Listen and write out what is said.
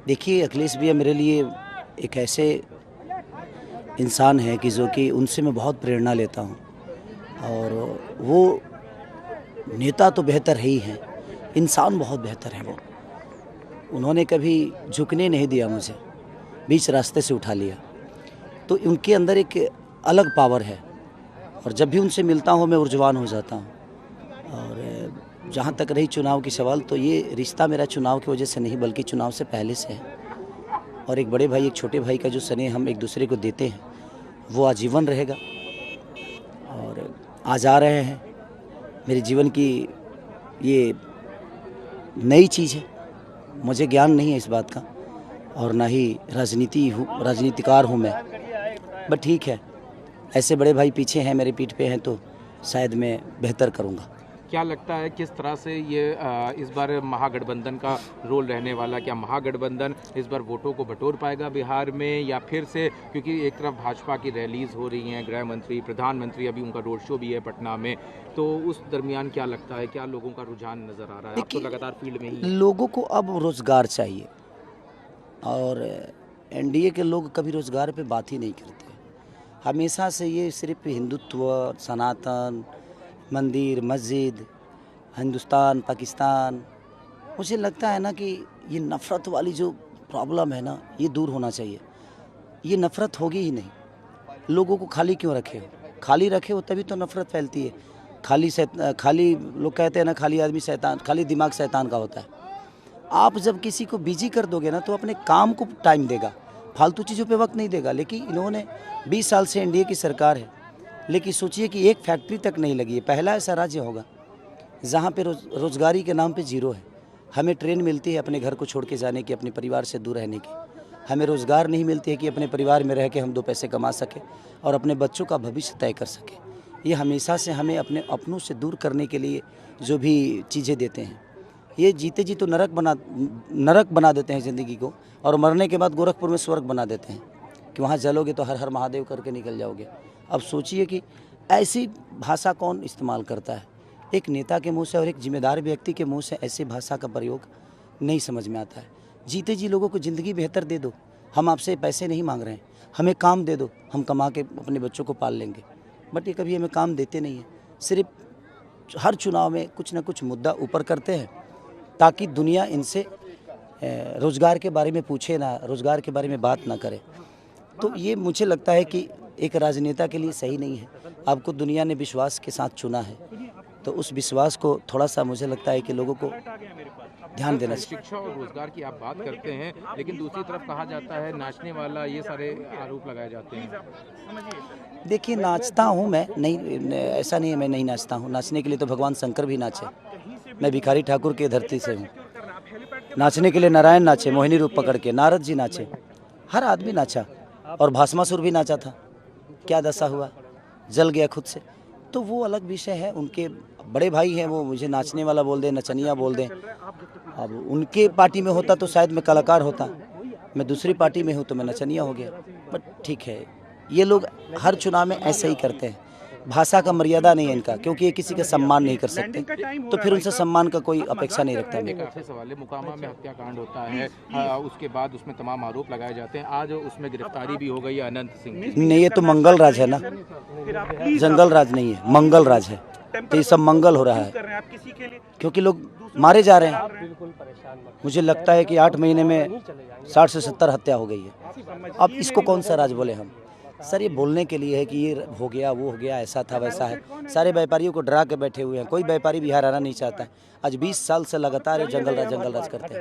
देखिए, अखिलेश भैया मेरे लिए एक ऐसे इंसान हैं कि जो कि उनसे मैं बहुत प्रेरणा लेता हूँ। और वो नेता तो बेहतर है ही हैं, इंसान बहुत बेहतर हैं वो। उन्होंने कभी झुकने नहीं दिया मुझे, बीच रास्ते से उठा लिया। तो उनके अंदर एक अलग पावर है और जब भी उनसे मिलता हूँ मैं ऊर्जावान हो जाता हूँ। और जहाँ तक रही चुनाव की सवाल, तो ये रिश्ता मेरा चुनाव की वजह से नहीं बल्कि चुनाव से पहले से है। और एक बड़े भाई एक छोटे भाई का जो स्नेह हम एक दूसरे को देते हैं वो आजीवन रहेगा। और आज आ रहे हैं, मेरे जीवन की ये नई चीज़ है, मुझे ज्ञान नहीं है इस बात का और ना ही राजनीतिकार हूँ मैं, बट ठीक है, ऐसे बड़े भाई पीछे हैं, मेरे पीठ पे हैं, तो शायद मैं बेहतर करूँगा। क्या लगता है किस तरह से ये इस बार महागठबंधन का रोल रहने वाला? क्या महागठबंधन इस बार वोटों को बटोर पाएगा बिहार में, या फिर से, क्योंकि एक तरफ भाजपा की रैलीज हो रही हैं, गृह मंत्री, प्रधानमंत्री, अभी उनका रोड शो भी है पटना में, तो उस दरमियान क्या लगता है, क्या लोगों का रुझान नज़र आ रहा है? आप तो लगातार फील्ड में ही। लोगों को अब रोज़गार चाहिए और एनडीए के लोग कभी रोज़गार पे बात ही नहीं करते। हमेशा से ये सिर्फ हिंदुत्व, सनातन, मंदिर, मस्जिद, हिंदुस्तान, पाकिस्तान, मुझे लगता है ना कि ये नफ़रत वाली जो प्रॉब्लम है ना, ये दूर होना चाहिए। ये नफ़रत होगी ही नहीं। लोगों को खाली क्यों रखे हो? खाली रखे हो तभी तो नफ़रत फैलती है। खाली लोग कहते हैं ना, खाली आदमी शैतान, खाली दिमाग शैतान का होता है। आप जब किसी को बिजी कर दोगे ना तो अपने काम को टाइम देगा, फालतू चीज़ों पे वक्त नहीं देगा। लेकिन इन्होंने 20 साल से एनडीए की सरकार है, लेकिन सोचिए कि एक फैक्ट्री तक नहीं लगी है। पहला ऐसा राज्य होगा जहाँ पे रोजगारी के नाम पे जीरो है। हमें ट्रेन मिलती है अपने घर को छोड़ के जाने की, अपने परिवार से दूर रहने की। हमें रोज़गार नहीं मिलती है कि अपने परिवार में रह के हम 2 पैसे कमा सकें और अपने बच्चों का भविष्य तय कर सकें। ये हमेशा से हमें अपने अपनों से दूर करने के लिए जो भी चीज़ें देते हैं, ये जीते जी तो नरक बना देते हैं ज़िंदगी को, और मरने के बाद गोरखपुर में स्वर्ग बना देते हैं कि वहाँ जलोगे तो हर हर महादेव करके निकल जाओगे। अब सोचिए कि ऐसी भाषा कौन इस्तेमाल करता है? एक नेता के मुंह से और एक जिम्मेदार व्यक्ति के मुंह से ऐसी भाषा का प्रयोग नहीं समझ में आता है। जीते जी लोगों को ज़िंदगी बेहतर दे दो। हम आपसे पैसे नहीं मांग रहे हैं, हमें काम दे दो, हम कमा के अपने बच्चों को पाल लेंगे। बट ये कभी हमें काम देते नहीं हैं। सिर्फ हर चुनाव में कुछ ना कुछ मुद्दा ऊपर करते हैं ताकि दुनिया इनसे रोज़गार के बारे में पूछे ना, रोज़गार के बारे में बात ना करे। तो ये मुझे लगता है कि एक राजनेता के लिए सही नहीं है। आपको दुनिया ने विश्वास के साथ चुना है, तो उस विश्वास को थोड़ा सा मुझे लगता है कि लोगों को ध्यान देना चाहिए। शिक्षा और रोजगार की आप बात करते हैं, लेकिन दूसरी तरफ कहा जाता है नाचने वाला, ये सारे आरोप लगाए जाते हैं। देखिए, नाचता हूँ मैं, नहीं ऐसा नहीं है मैं नहीं नाचता हूँ। नाचने के लिए तो भगवान शंकर भी नाचे। मैं भिखारी ठाकुर की धरती से हूँ। नाचने के लिए नारायण नाचे, मोहिनी रूप पकड़ के, नारद जी नाचे, हर आदमी नाचा, और भस्मासुर भी नाचा था। क्या दशा हुआ? जल गया खुद से। तो वो अलग विषय है। उनके बड़े भाई हैं, वो मुझे नाचने वाला बोल दें, नचनिया बोल दें। अब उनके पार्टी में होता तो शायद मैं कलाकार होता, मैं दूसरी पार्टी में हूँ तो मैं नचनिया हो गया। बट ठीक है, ये लोग हर चुनाव में ऐसे ही करते हैं। भाषा का मर्यादा नहीं है इनका, क्योंकि ये किसी का सम्मान नहीं कर सकते, तो फिर उनसे सम्मान का कोई अपेक्षा नहीं रखता। एक अच्छे सवाल है, मुकामा में हत्याकांड होता है, उसके बाद उसमें तमाम आरोप लगाए जाते हैं। आज उसमें गिरफ्तारी भी हो गई है अनंत सिंह की। नहीं, ये तो मंगल राज है ना, जंगल राज नहीं है, मंगल राज है। तो ये सब मंगल हो रहा है क्योंकि लोग मारे जा रहे हैं। मुझे लगता है कि 8 महीने में 60 से 70 हत्या हो गई है। अब इसको कौन सा राज बोले हम? सर, ये बोलने के लिए है कि ये हो गया, वो हो गया, ऐसा था, वैसा है। सारे व्यापारियों को डरा के बैठे हुए हैं। कोई व्यापारी बिहार आना नहीं चाहता है। आज 20 साल से लगातार जंगल राज करते हैं।